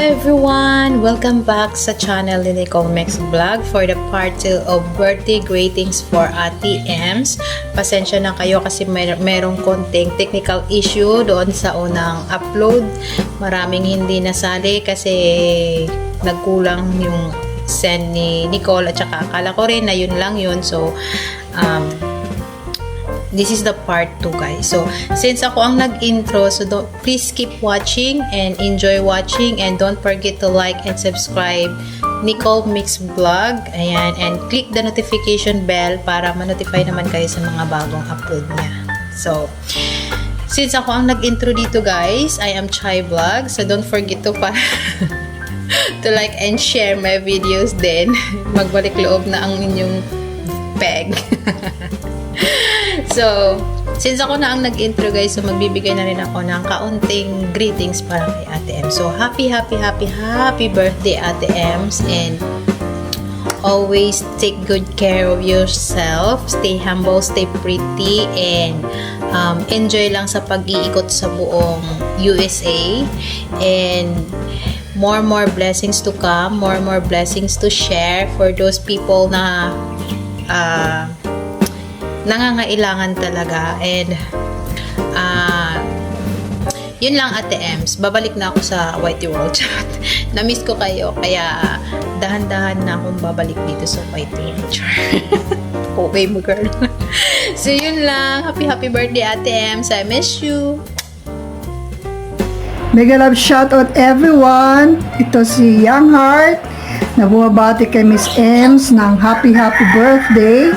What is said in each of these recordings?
everyone! Welcome back sa channel ni Nicole Mex Vlog for the part 2 of birthday greetings for Ate Ems. Pasensya na kayo kasi merong konting technical issue doon sa unang upload. Maraming hindi nasali kasi nagkulang yung send ni Nicole at saka akala ko rin na yun lang yun. So, this is the part 2 guys. So, since ako ang nag-intro, so please keep watching and enjoy watching and don't forget to like and subscribe Nicole Mix Vlog. Ayan, and click the notification bell para ma-notify naman kayo sa mga bagong upload niya. So, since ako ang nag-intro dito guys, I am Chai Vlog. So, don't forget to to like and share my videos din. Magbalik loob na ang inyong peg. So, since ako na ang nag-intro guys, so magbibigay na rin ako ng kaunting greetings para kay Ate Ems. So, happy birthday Ate Ems, and always take good care of yourself. Stay humble, stay pretty, and enjoy lang sa pag-iikot sa buong USA. And more blessings to come, more blessings to share for those people na nangangailangan talaga. And yun lang Ate Ems, babalik na ako sa Whitey World Chat. Na-miss ko kayo, kaya dahan-dahan na akong babalik dito sa Whitey World Chat. Okay mo girl. So yun lang, happy birthday Ate Ems, I miss you. Mega love shoutout everyone. Ito si Young Heart na bumabati kay Miss Ems ng happy birthday.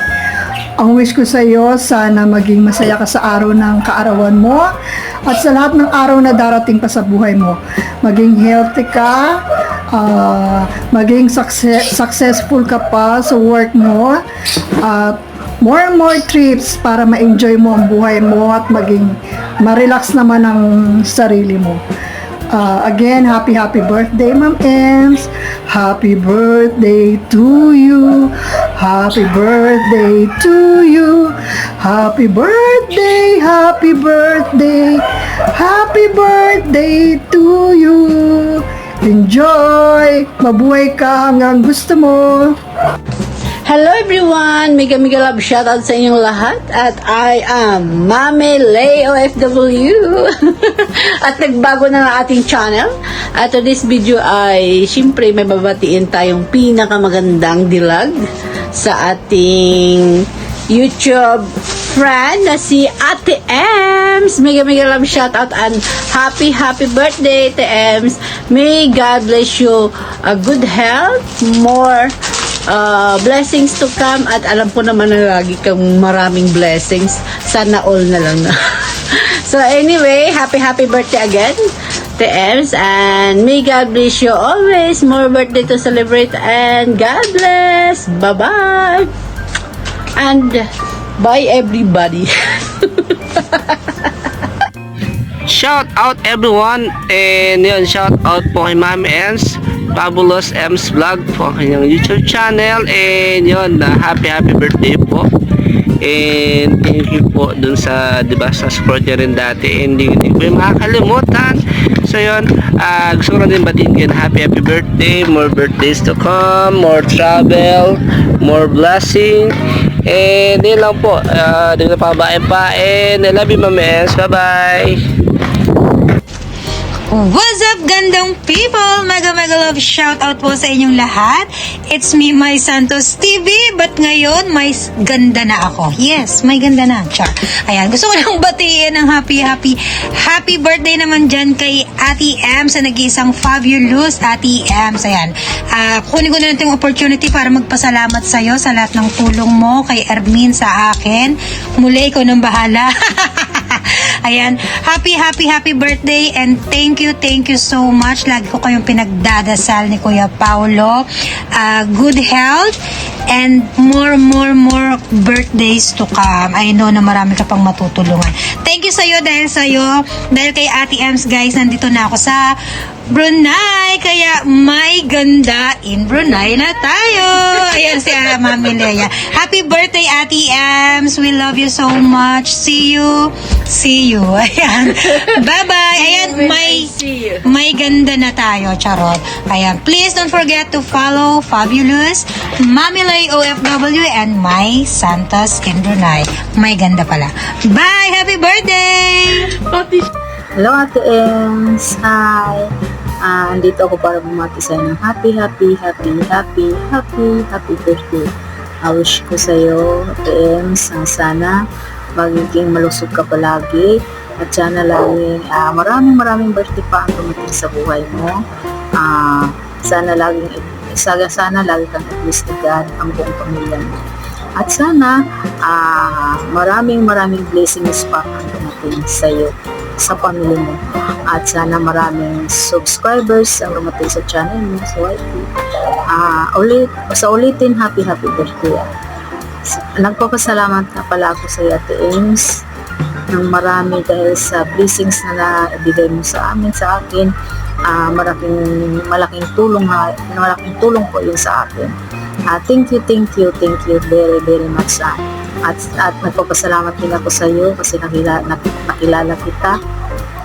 Ang wish ko sa iyo, sana maging masaya ka sa araw ng kaarawan mo at sa lahat ng araw na darating pa sa buhay mo. Maging healthy ka, maging successful ka pa sa work mo, at more trips para ma-enjoy mo ang buhay mo at maging ma-relax naman ang sarili mo. Again, happy birthday, Ma'am Ems. Happy birthday to you. Happy birthday to you. Happy birthday, happy birthday. Happy birthday to you. Enjoy. Mabuhay ka hanggang gusto mo. Hello everyone! Mega love shoutout sa inyong lahat, at I am Mami Lay OFW. At nagbago na ng ating channel. At this video ay syempre may babatiin tayong pinakamagandang dilag sa ating YouTube friend na si Ate Ems. Mega love shoutout and happy birthday Ate Ems. May God bless you a good health, more blessings to come, at alam ko naman na lagi kang maraming blessings, sana all na lang na. So anyway, happy birthday again to Ems, and may God bless you always, more birthday to celebrate, and God bless, bye bye, and bye everybody. Shout out everyone, and yun, shout out po kay Mami Ems, Fabulous Ems Vlog po ang kanyang YouTube channel. And yun, happy birthday po, and thank you po dun sa, diba, sa support niya rin dati, and hindi ko yung makakalimutan. So yun, gusto ko na din batiin kayo na happy birthday, more birthdays to come, more travel, more blessing, and yun lang po. Di na pabain pa, and I love you Mami Ems, bye bye. What's up, gandang people? Mega love shoutout po sa inyong lahat. It's me, my Santos TV. But ngayon, may ganda na ako. Yes, may ganda na. Char. Ayan, gusto ko nang batiin ng happy birthday naman dyan kay Ate Ems, sa nag-iisang fabulous Ate Ems. Ayan. Kunin ko na natin yung opportunity para magpasalamat sa'yo sa lahat ng tulong mo kay Ermin sa akin. Muli, ikaw nang bahala. Ayan, happy birthday, and thank you so much. Lagi ko kayong pinagdadasal ni Kuya Paulo. Good health and more birthdays to come. I know na marami ka pang matutulungan. Thank you sa'yo, dahil kay Ate Ems guys, nandito na ako sa Brunei. Kaya may ganda in Brunei na tayo. Ayan si Mami Lea. Happy birthday, Ate Ems. We love you so much. See you. Ayan. Bye-bye. Ayan, may ganda na tayo. Charot. Ayan. Please don't forget to follow Fabulous, Mami Lea OFW, and My Santos in Brunei. May ganda pala. Bye! Happy birthday! Hello Ate Ems! Hi! Andito ako para bumati sa inyo. Happy birthday! I wish ko sa iyo, Ate Ems, sana magiging malusog ka palagi at sana laging maraming birthday pa ang dumating sa buhay mo. Sana lagi kang at least God ang buong pamilya mo. At sana maraming blessings pa ang dumating sa iyo, sa pamilya mo. At sana maraming subscribers ang dumating sa channel mo, sa YT. Ulitin, happy birthday. Nagpapasalamat na pala ako sa iyo, Ate Ems, ng marami dahil sa blessings na naibigay mo sa akin. Malaking tulong po yun sa akin. Thank you very much. At nagpapasalamat din ako sa iyo kasi nakilala kita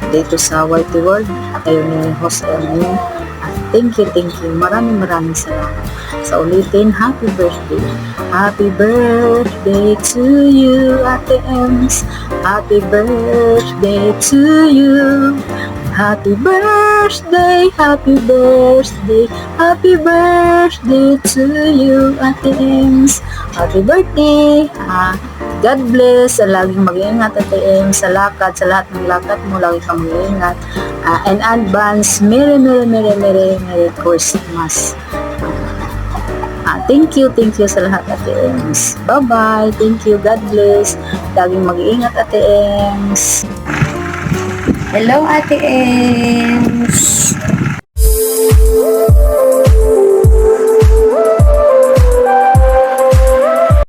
dito sa YT World. Kayo ni host Elmi. Thank you. Maraming salamat. Sa ulitin, happy birthday. Happy birthday to you, Ate Ems. Happy birthday to you. Happy birthday to you, Ate Ems. Happy birthday. God bless. Laging mag-iingat, Ate Ems, sa lahat ng lakad mo, lagi kang mag-iingat. And advance, Merry Christmas. Thank you sa lahat, Ate Ems. Bye-bye. Thank you. God bless. Laging mag-iingat, Ate Ems. Hello, Ate Ems.